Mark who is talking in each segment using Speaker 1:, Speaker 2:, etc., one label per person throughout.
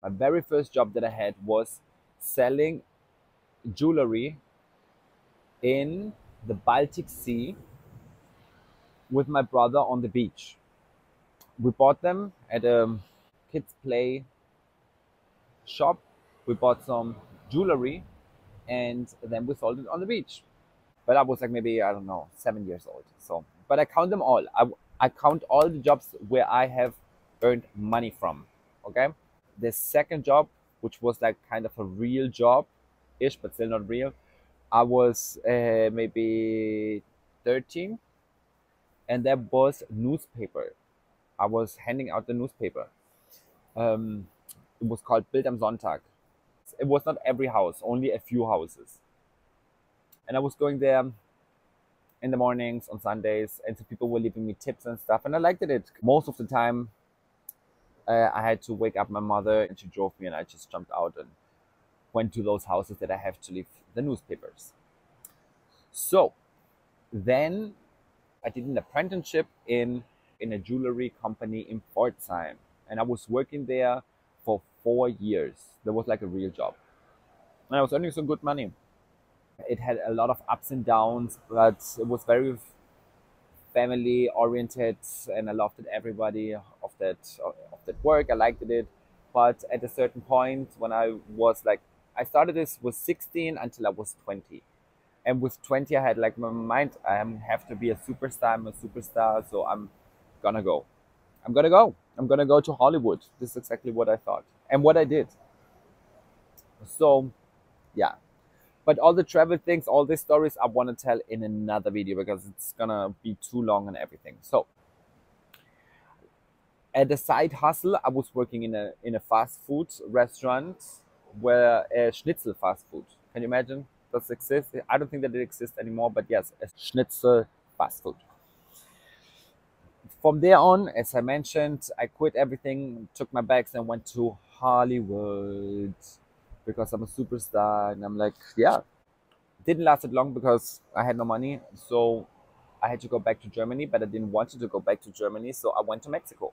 Speaker 1: My very first job that I had was selling jewelry in the Baltic Sea with my brother on the beach. We bought them at a kids play shop. We bought some jewelry and then we sold it on the beach. But I was like maybe, I don't know, 7 years old. So, but I count them all. I count all the jobs where I have earned money from. Okay. The second job, which was like kind of a real job ish, but still not real, I was maybe 13, and that was newspaper. I was handing out the newspaper. Um, it was called Bild am Sonntag. It was not every house, only a few houses. And I was going there in the mornings on Sundays, and so people were leaving me tips and stuff, and I liked it. Most of the time, I had to wake up my mother, and she drove me, and I just jumped out and went to those houses that I have to leave the newspapers. So then I did an apprenticeship in a jewelry company in Pforzheim, and I was working there for 4 years. That was like a real job, and I was earning some good money. It had a lot of ups and downs, but it was very family oriented, and I loved it. Everybody of that work, I liked it. But at a certain point, when I was like, I started this was 16 until I was 20. And with 20, I had like my mind, have to be a superstar. I'm a superstar, so I'm gonna go. I'm gonna go. I'm gonna go to Hollywood. This is exactly what I thought and what I did. So yeah. But all the travel things, all these stories, I want to tell in another video because it's gonna be too long and everything. So at the side hustle, I was working in a fast food restaurant where schnitzel fast food. Can you imagine? Does it exist? I don't think that it exists anymore, but yes, a schnitzel fast food. From there on, as I mentioned, I quit everything, took my bags, and went to Hollywood because I'm a superstar. And I'm like, yeah, didn't last it long because I had no money. So I had to go back to Germany, but I didn't want to go back to Germany. So I went to Mexico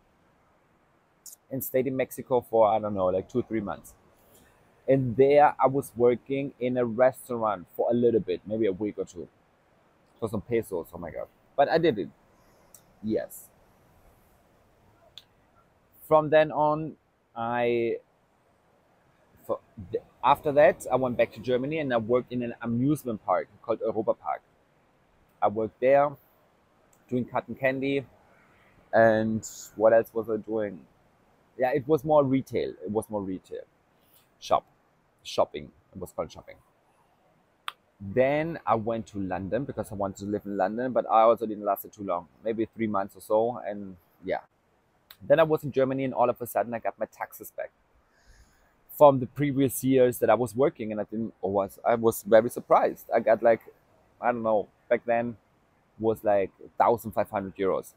Speaker 1: and stayed in Mexico for, I don't know, like 2 or 3 months. And there I was working in a restaurant for a little bit, maybe a week or two, for some pesos. Oh my God. But I did it. Yes. From then on, I for, after that, I went back to Germany and I worked in an amusement park called Europa Park. I worked there doing cotton candy, and what else was I doing? Yeah, it was more retail. It was more retail. Shop, shopping. It was called shopping. Then I went to London because I wanted to live in London, but I also didn't last it too long, maybe 3 months or so. And yeah, then I was in Germany, and all of a sudden I got my taxes back from the previous years that I was working, and I was very surprised. I got like, I don't know, back then was like 1,500 euros.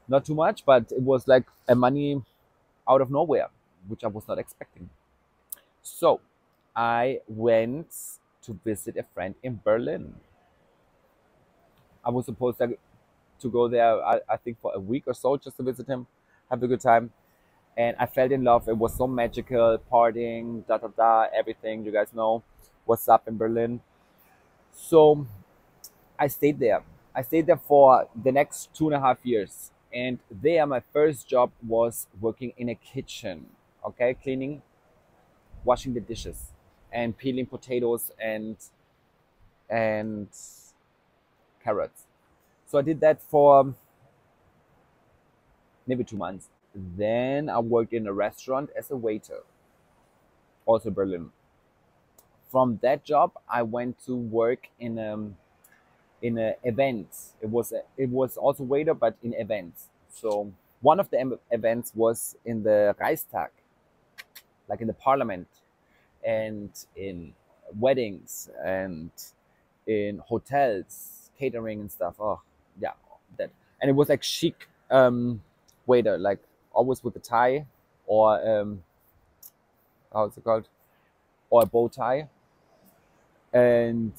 Speaker 1: Not too much, but it was like a money out of nowhere, which I was not expecting. So I went to visit a friend in Berlin. I was supposed to go there, I think, for a week or so just to visit him, have a good time. And I fell in love. It was so magical, partying, da da da, everything. You guys know what's up in Berlin. So I stayed there. I stayed there for the next 2.5 years. And there, my first job was working in a kitchen, okay, cleaning, washing the dishes, and peeling potatoes and carrots. So I did that for maybe 2 months. Then I worked in a restaurant as a waiter, also Berlin. From that job, I went to work in a events. It was also waiter, but in events. So one of the events was in the Reichstag, like in the parliament, and in weddings and in hotels, catering and stuff. Oh, yeah, that. And it was like chic waiter, like always with a tie or how's it called, or a bow tie, and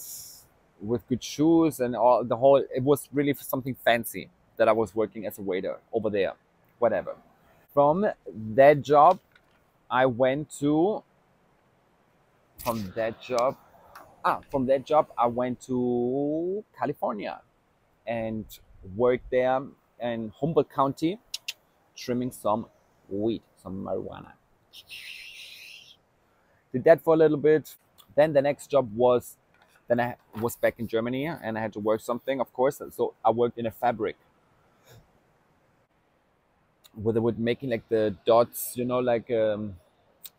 Speaker 1: with good shoes and all the whole. It was really something fancy that I was working as a waiter over there, whatever. From that job, I went to from that job. From that job, I went to California and worked there in Humboldt County, trimming some weed, some marijuana. Did that for a little bit. Then the next job was, then I was back in Germany and I had to work something, of course. So I worked in a fabric where they were making like the dots, like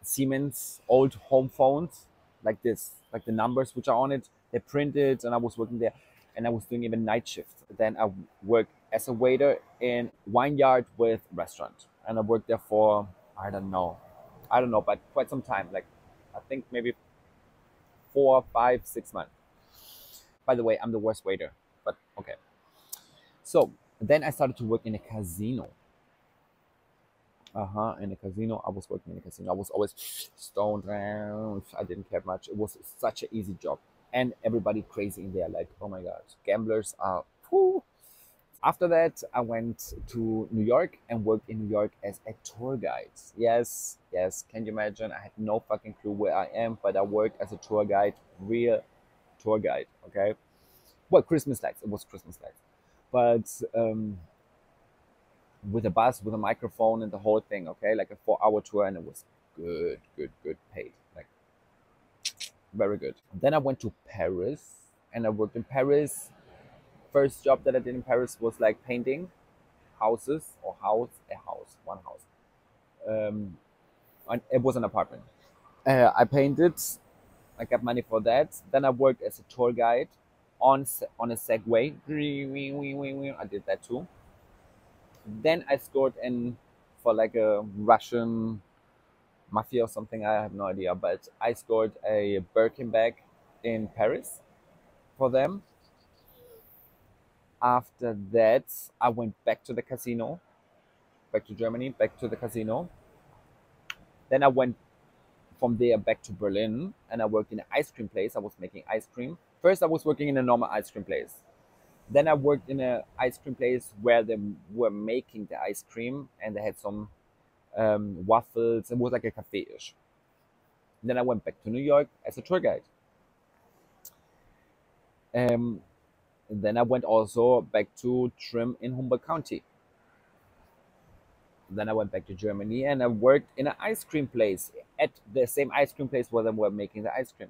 Speaker 1: Siemens old home phones, like this, like the numbers which are on it. They printed, and I was working there, and I was doing even night shift. Then I worked as a waiter in Vineyard with restaurant, and I worked there for I don't know, but quite some time. Like I think maybe 4, 5, 6 months. By the way, I'm the worst waiter, but okay. So then I started to work in a casino. In a casino. I was working in a casino. I was always stoned around. I didn't care much. It was such an easy job. And everybody crazy in there. Like, oh my God, gamblers are. Whew. After that, I went to New York and worked in New York as a tour guide. Yes, yes. Can you imagine? I had no fucking clue where I am, but I worked as a tour guide, real tour guide. Okay. Well, Christmas lights. It was Christmas lights. But with a bus, with a microphone, and the whole thing. Okay, like a 4 hour tour, and it was good, good, good paid, like very good. Then I went to Paris, and I worked in Paris. First job that I did in Paris was like painting houses or one house. Um, and it was an apartment. I painted. I got money for that. Then I worked as a tour guide on a Segway. I did that too. Then I scored in for like a Russian mafia or something. I have no idea, but I scored a Birkin bag in Paris for them. After that, I went back to the casino, back to Germany, back to the casino. Then I went from there back to Berlin and I worked in an ice cream place. I was making ice cream. First, I was working in a normal ice cream place. Then I worked in an ice cream place where they were making the ice cream and they had some waffles. It was like a cafe-ish. Then I went back to New York as a tour guide. Um, then I went also back to trim in Humboldt County. Then I went back to Germany and I worked in an ice cream place at the same ice cream place where they were making the ice cream.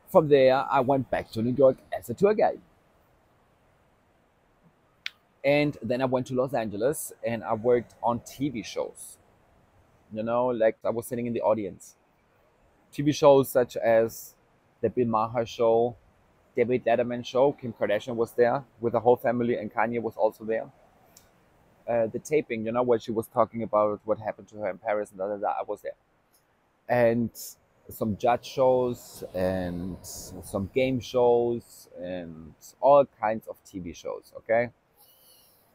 Speaker 1: From there, I went back to New York as a tour guide. And then I went to Los Angeles and I worked on TV shows. Like I was sitting in the audience. TV shows such as The Bill Maher Show, David Letterman Show. Kim Kardashian was there with the whole family and Kanye was also there. The taping, where she was talking about what happened to her in Paris and I was there. And some judge shows and some game shows and all kinds of TV shows, okay?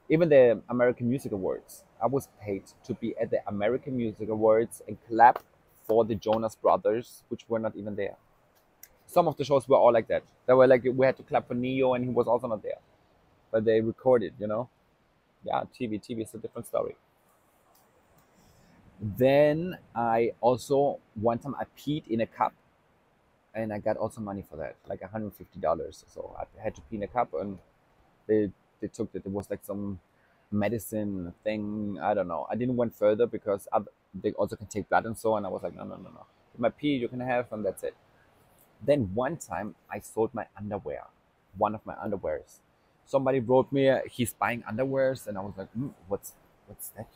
Speaker 1: Even the American Music Awards. I was paid to be at the American Music Awards and clap for the Jonas Brothers, which were not even there. Some of the shows were all like that. They were like, we had to clap for Neo and he was also not there. But they recorded. Yeah, TV is a different story. Then I also, one time I peed in a cup and I got also money for that, like $150. So I had to pee in a cup and they took it. It was like some medicine thing. I don't know. I didn't went further because they also can take blood and so on. I was like, no, no, no, no. My pee you can have and that's it. Then one time I sold my underwear, one of my underwears. Somebody wrote me, he's buying underwears, and I was like, what's that?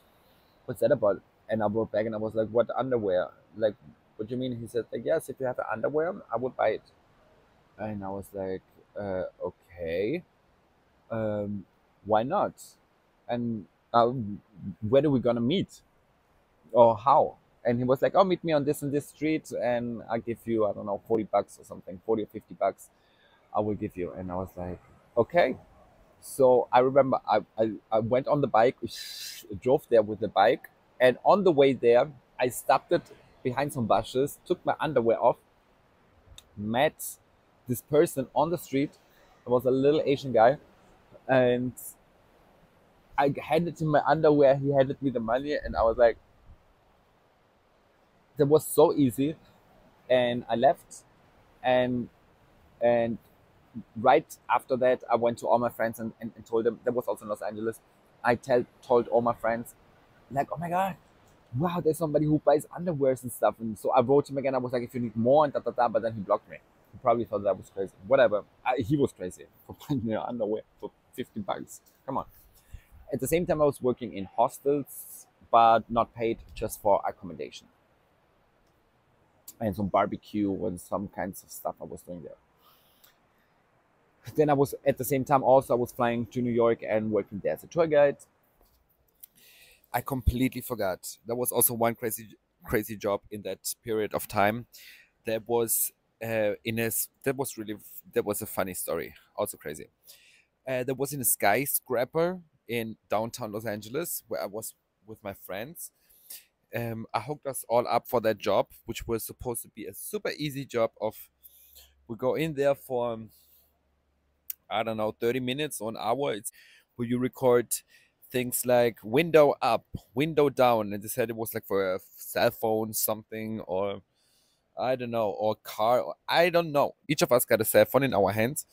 Speaker 1: What's that about? And I wrote back and I was like, what underwear? Like, what do you mean? He said, like, yes, if you have an underwear, I would buy it. And I was like, okay, why not? And where are we gonna meet? Or how? And he was like, oh, meet me on this and this street, and I'll give you, I don't know, $40 or something, 40 or $50. I will give you. And I was like, okay. So I remember I went on the bike, drove there with the bike, and on the way there, I stopped it behind some bushes, took my underwear off, met this person on the street. It was a little Asian guy, and I handed him my underwear. He handed me the money, and I was like, that was so easy. And I left, and and right after that, I went to all my friends and told them. That was also in Los Angeles. Told all my friends, like, oh my god, wow, there's somebody who buys underwears and stuff. And so I wrote him again. I was like, if you need more and da da da, but then he blocked me. He probably thought that I was crazy. Whatever. He was crazy for buying me underwear for $50. Come on. At the same time, I was working in hostels, but not paid, just for accommodation and some barbecue and some kinds of stuff I was doing there. Then I was at the same time also I was flying to New York and working there as a tour guide. I completely forgot. There was also one crazy job in that period of time. There was that was really that was a funny story. Also crazy. There was in a skyscraper in downtown Los Angeles where I was with my friends. I hooked us all up for that job, which was supposed to be a super easy job. Of we go in there for I don't know 30 minutes or an hour. It's where you record things like window up, window down, and they said it was like for a cell phone something or I don't know or car. Or, I don't know. Each of us got a cell phone in our hands,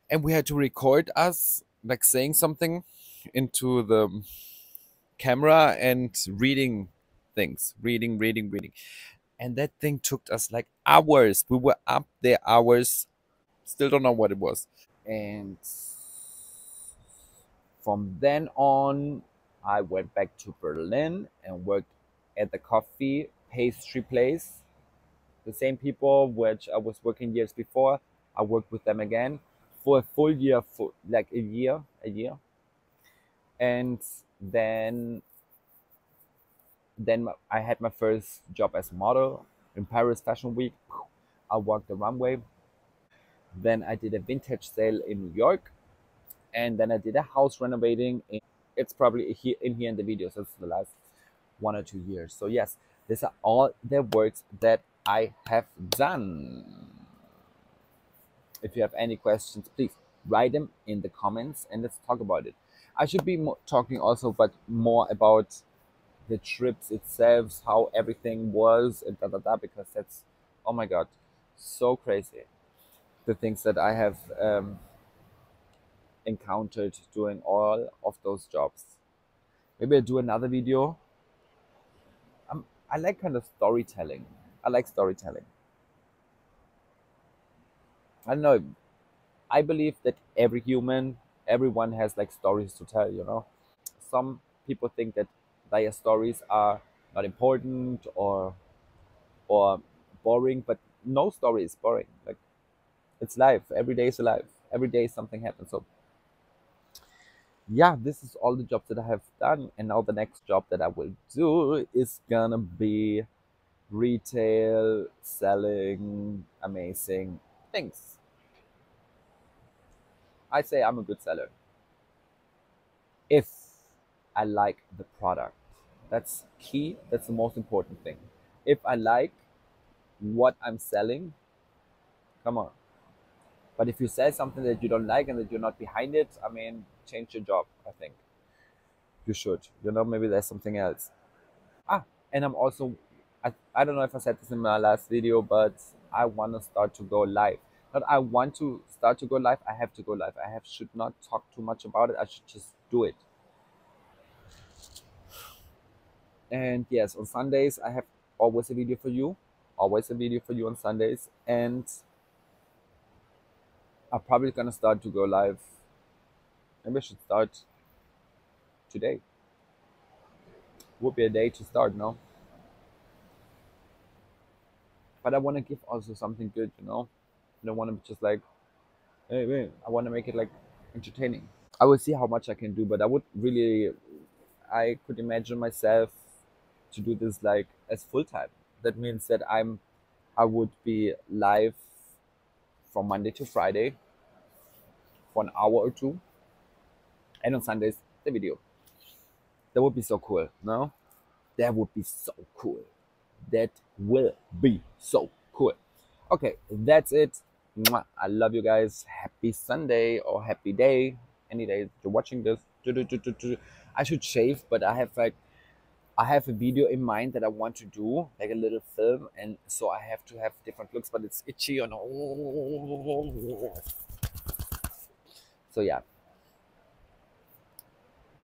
Speaker 1: and we had to record us like saying something into the camera and reading things, reading, and that thing took us like hours. We were up there hours. Still don't know what it was. And from then on, I went back to Berlin and worked at the coffee pastry place. The same people which I was working years before, I worked with them again for a full year, for like a year. And then I had my first job as a model in Paris Fashion Week. I walked the runway. Then I did a vintage sale in New York, and then I did a house renovating. It's probably here in the videos. That's the last 1 or 2 years. So yes, these are all the works that I have done. If you have any questions, please write them in the comments and let's talk about it. I should be talking also, but more about the trips itself, how everything was, and da da da, because that's oh my god, so crazy. The things that I have encountered doing all of those jobs. Maybe I do another video. I like kind of storytelling. I like storytelling. I don't know. I believe that everyone has like stories to tell. Some people think that their stories are not important or boring, but no story is boring. Like it's life. Every day is alive. Every day something happens. So yeah, this is all the jobs that I have done, and now the next job that I will do is gonna be retail, selling amazing things. I say I'm a good seller if I like the product. That's key. That's the most important thing. If I like what I'm selling, come on. But if you sell something that you don't like and that you're not behind it, I mean, change your job. I think you should. Maybe there's something else. And I'm also, I don't know if I said this in my last video, but I want to start to go live. Not I want to start to go live. I have to go live. Should not talk too much about it. I should just do it. And yes, on Sundays I have always a video for you. Always a video for you on Sundays. And I'm probably gonna start to go live. Maybe I should start today. Would be a day to start, no? But I want to give also something good. I don't want to just like, hey, I want to make it like entertaining. I will see how much I can do, but I could imagine myself to do this like as full time. That means that I would be live from Monday to Friday for an hour or two, and on Sundays the video. That would be so cool, no? That would be so cool. That will be so cool. Okay, that's it. Mwah. I love you guys. Happy Sunday or happy day. Any day that you're watching this. I should shave, but I have a video in mind that I want to do, like a little film, and so I have to have different looks, but it's itchy and so yeah.